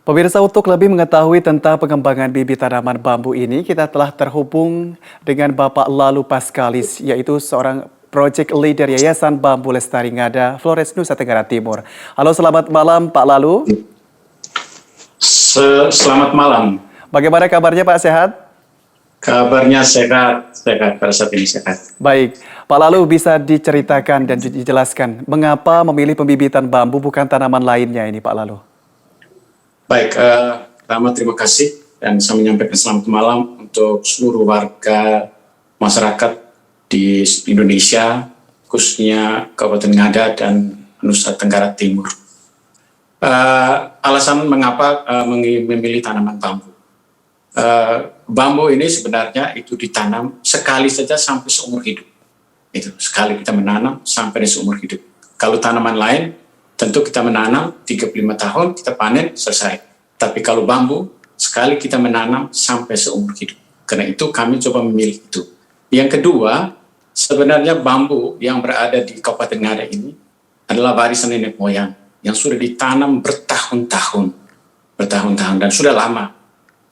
Pemirsa, untuk lebih mengetahui tentang pengembangan bibit tanaman bambu ini, kita telah terhubung dengan Bapak Lalu Paskalis, yaitu seorang project leader Yayasan Bambu Lestari Ngada, Flores, Nusa Tenggara Timur. Halo, selamat malam Pak Lalu. Selamat malam. Bagaimana kabarnya Pak, sehat? Kabarnya sehat, pada saat ini sehat. Baik, Pak Lalu bisa diceritakan dan dijelaskan mengapa memilih pembibitan bambu bukan tanaman lainnya ini Pak Lalu? Baik, pertama terima kasih dan saya menyampaikan selamat malam untuk seluruh warga masyarakat di Indonesia, khususnya Kabupaten Ngada dan Nusa Tenggara Timur. Alasan mengapa memilih tanaman bambu. Bambu ini sebenarnya itu ditanam sekali saja sampai seumur hidup. Itu sekali kita menanam sampai seumur hidup. Kalau tanaman lain tentu kita menanam 35 tahun, kita panen, selesai. Tapi kalau bambu, sekali kita menanam sampai seumur hidup. Karena itu kami coba memilih itu. Yang kedua, sebenarnya bambu yang berada di Kabupaten Ngada ini adalah warisan nenek moyang yang sudah ditanam bertahun-tahun dan sudah lama.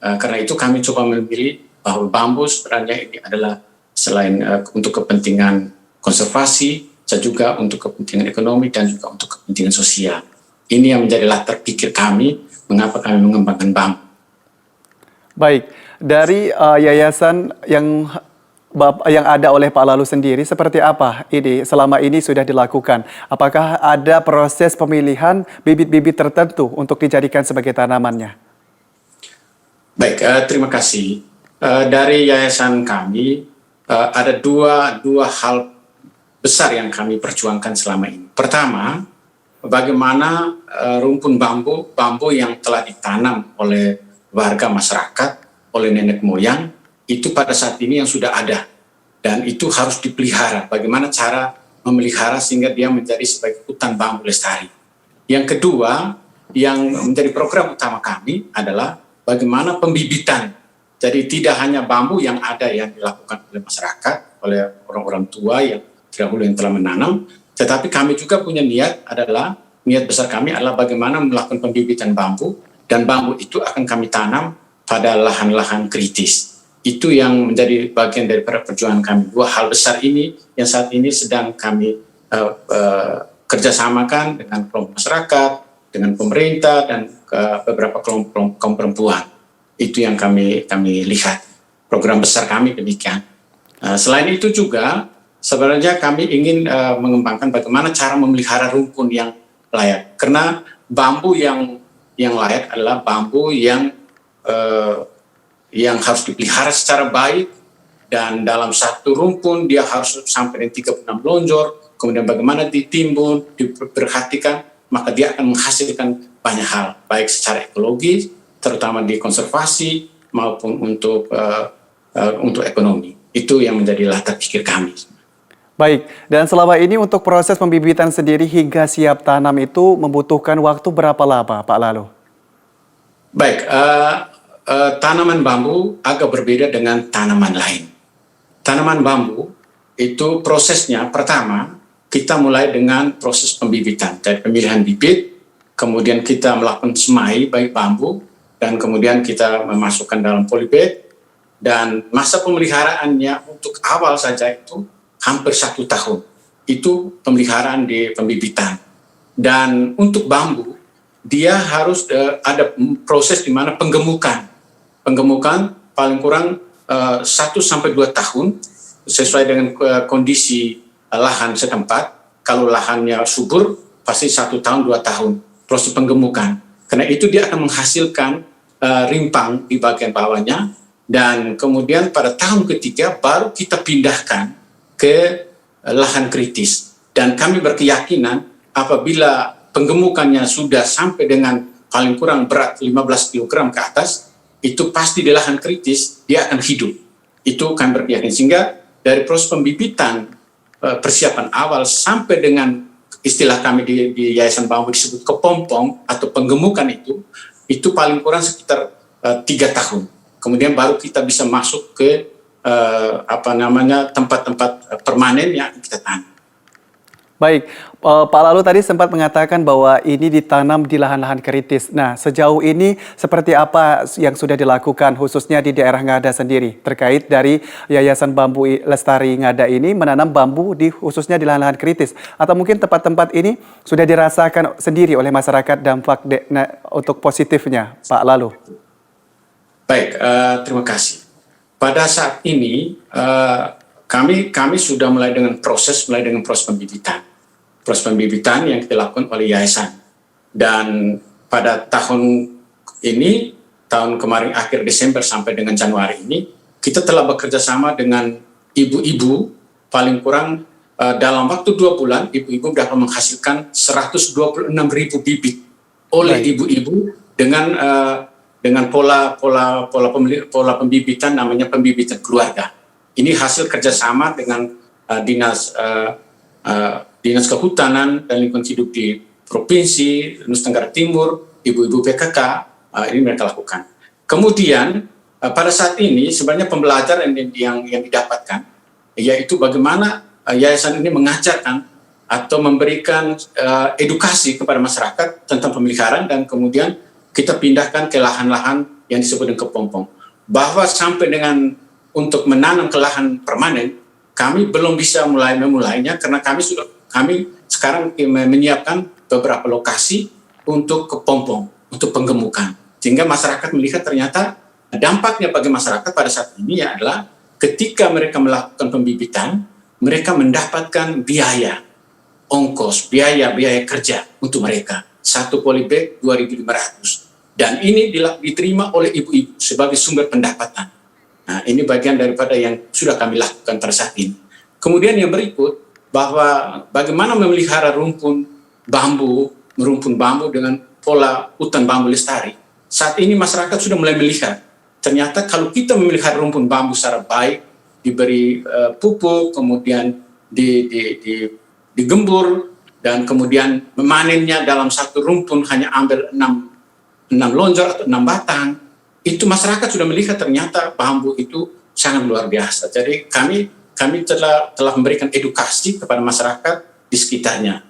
Karena itu kami coba memilih bahwa bambu sebenarnya ini adalah selain untuk kepentingan konservasi, juga untuk kepentingan ekonomi dan juga untuk kepentingan sosial. Ini yang menjadi latar pikir kami, mengapa kami mengembangkan bambu. Baik, dari yayasan yang ada oleh Pak Lalu sendiri, seperti apa ini selama ini sudah dilakukan? Apakah ada proses pemilihan bibit-bibit tertentu untuk dijadikan sebagai tanamannya? Baik, terima kasih. Dari yayasan kami, ada dua hal besar yang kami perjuangkan selama ini. Pertama, bagaimana rumpun bambu yang telah ditanam oleh warga masyarakat, oleh nenek moyang, itu pada saat ini yang sudah ada. Dan itu harus dipelihara. Bagaimana cara memelihara sehingga dia menjadi sebagai hutan bambu lestari. Yang kedua, yang menjadi program utama kami adalah bagaimana pembibitan. Jadi tidak hanya bambu yang ada yang dilakukan oleh masyarakat, oleh orang-orang tua yang dahulu yang telah menanam, tetapi kami juga punya niat besar kami adalah bagaimana melakukan pembibitan bambu, dan bambu itu akan kami tanam pada lahan-lahan kritis. Itu yang menjadi bagian dari perjuangan kami. Dua hal besar ini yang saat ini sedang kami kerjasamakan dengan kelompok masyarakat, dengan pemerintah, dan beberapa kelompok kaum perempuan. Itu yang kami lihat. Program besar kami demikian. Selain itu juga, sebenarnya kami ingin mengembangkan bagaimana cara memelihara rumpun yang layak. Karena bambu yang layak adalah bambu yang harus dipelihara secara baik, dan dalam satu rumpun dia harus sampai dengan 36 lonjor, kemudian bagaimana ditimbun, diperhatikan, maka dia akan menghasilkan banyak hal, baik secara ekologis, terutama di konservasi, maupun untuk ekonomi. Itu yang menjadi latar pikir kami. Baik, dan selama ini untuk proses pembibitan sendiri hingga siap tanam itu membutuhkan waktu berapa lama, Pak Lalu? Baik, tanaman bambu agak berbeda dengan tanaman lain. Tanaman bambu itu prosesnya pertama, kita mulai dengan proses pembibitan, dari pemilihan bibit, kemudian kita melakukan semai baik bambu, dan kemudian kita memasukkan dalam polybag, dan masa pemeliharaannya untuk awal saja itu hampir 1 tahun. Itu pemeliharaan di pembibitan. Dan untuk bambu, dia harus ada proses di mana penggemukan. Penggemukan paling kurang 1-2 tahun, sesuai dengan kondisi lahan setempat. Kalau lahannya subur, pasti 1 tahun, 2 tahun proses penggemukan. Karena itu dia akan menghasilkan rimpang di bagian bawahnya, dan kemudian pada tahun ketiga baru kita pindahkan ke lahan kritis. Dan kami berkeyakinan apabila penggemukannya sudah sampai dengan paling kurang berat 15 kg ke atas, itu pasti di lahan kritis dia akan hidup. Itu kami berkeyakinan. Sehingga dari proses pembibitan, persiapan awal sampai dengan istilah kami di Yayasan Bambu disebut kepompong atau penggemukan, itu paling kurang sekitar 3 tahun. Kemudian baru kita bisa masuk ke tempat-tempat permanen yang kita tanam. Baik, Pak Lalu tadi sempat mengatakan bahwa ini ditanam di lahan-lahan kritis. Nah, sejauh ini seperti apa yang sudah dilakukan khususnya di daerah Ngada sendiri terkait dari Yayasan Bambu Lestari Ngada ini menanam bambu khususnya di lahan-lahan kritis, atau mungkin tempat-tempat ini sudah dirasakan sendiri oleh masyarakat dampak untuk positifnya, Pak Lalu. Baik, terima kasih. Pada saat ini kami sudah mulai dengan proses pembibitan. Proses pembibitan yang kita lakukan oleh yayasan. Dan pada tahun ini, tahun kemarin akhir Desember sampai dengan Januari ini, kita telah bekerja sama dengan ibu-ibu, paling kurang dalam waktu 2 bulan, ibu-ibu dapat menghasilkan 126.000 bibit oleh ibu-ibu dengan pola pembibitan namanya pembibitan keluarga. Ini hasil kerjasama dengan Dinas Kehutanan dan Lingkungan Hidup di Provinsi Nusa Tenggara Timur, ibu-ibu PKK, ini mereka lakukan. Kemudian pada saat ini sebenarnya pembelajaran yang didapatkan yaitu bagaimana yayasan ini mengajarkan atau memberikan edukasi kepada masyarakat tentang pemeliharaan, dan kemudian kita pindahkan ke lahan-lahan yang disebut dengan kepompong. Bahwa sampai dengan untuk menanam ke lahan permanen, kami belum bisa memulainya karena kami sekarang menyiapkan beberapa lokasi untuk kepompong, untuk penggemukan. Sehingga masyarakat melihat ternyata dampaknya bagi masyarakat pada saat ini adalah ketika mereka melakukan pembibitan, mereka mendapatkan biaya, ongkos, biaya kerja untuk mereka. 1 polybag 2.500. Dan ini diterima oleh ibu-ibu sebagai sumber pendapatan. Nah, ini bagian daripada yang sudah kami lakukan pada saat ini. Kemudian yang berikut, bahwa bagaimana memelihara rumpun bambu dengan pola hutan bambu lestari. Saat ini masyarakat sudah mulai melihat, ternyata kalau kita memelihara rumpun bambu secara baik, diberi pupuk, kemudian digembur, dan kemudian memanennya dalam satu rumpun hanya ambil 6 lonjor atau 6 batang, itu masyarakat sudah melihat ternyata bambu itu sangat luar biasa. Jadi kami telah memberikan edukasi kepada masyarakat di sekitarnya.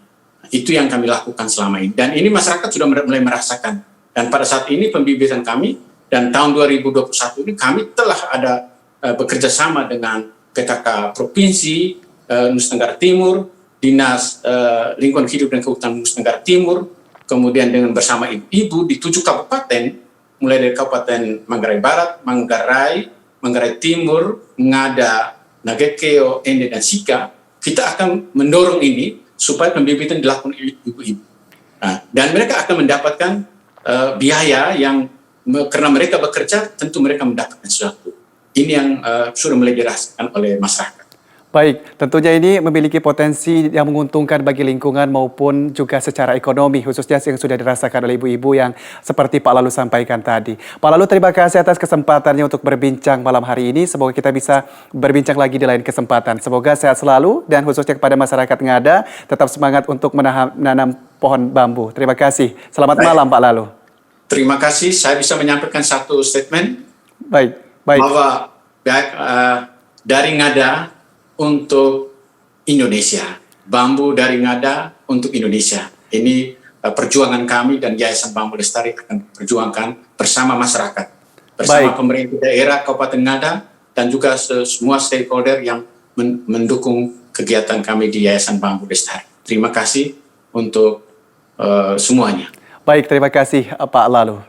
Itu yang kami lakukan selama ini. Dan ini masyarakat sudah mulai merasakan. Dan pada saat ini pembibitan kami, dan tahun 2021 ini kami telah ada bekerja sama dengan PKK Provinsi Nusa Tenggara Timur, Dinas Lingkungan Hidup dan Kehutanan Nusa Tenggara Timur, kemudian dengan bersama ibu-ibu di 7 kabupaten, mulai dari Kabupaten Manggarai Barat, Manggarai Timur, Ngada, Nagekeo, Ende, dan Sika. Kita akan mendorong ini supaya pembibitan dilakukan oleh ibu-ibu. Nah, dan mereka akan mendapatkan biaya yang karena mereka bekerja, tentu mereka mendapatkan sesuatu. Ini yang sudah mulai dirasakan oleh masyarakat. Baik, tentunya ini memiliki potensi yang menguntungkan bagi lingkungan maupun juga secara ekonomi, khususnya yang sudah dirasakan oleh ibu-ibu yang seperti Pak Lalu sampaikan tadi. Pak Lalu, terima kasih atas kesempatannya untuk berbincang malam hari ini. Semoga kita bisa berbincang lagi di lain kesempatan. Semoga sehat selalu dan khususnya kepada masyarakat Ngada, tetap semangat untuk menanam pohon bambu. Terima kasih. Selamat malam, Pak Lalu. Terima kasih. Saya bisa menyampaikan satu statement. Baik. Bahwa dari Ngada untuk Indonesia, bambu dari Ngada untuk Indonesia. Ini perjuangan kami dan Yayasan Bambu Lestari akan perjuangkan bersama masyarakat, bersama pemerintah daerah Kabupaten Ngada, dan juga semua stakeholder yang mendukung kegiatan kami di Yayasan Bambu Lestari. Terima kasih untuk semuanya. Baik, terima kasih Pak Lalu.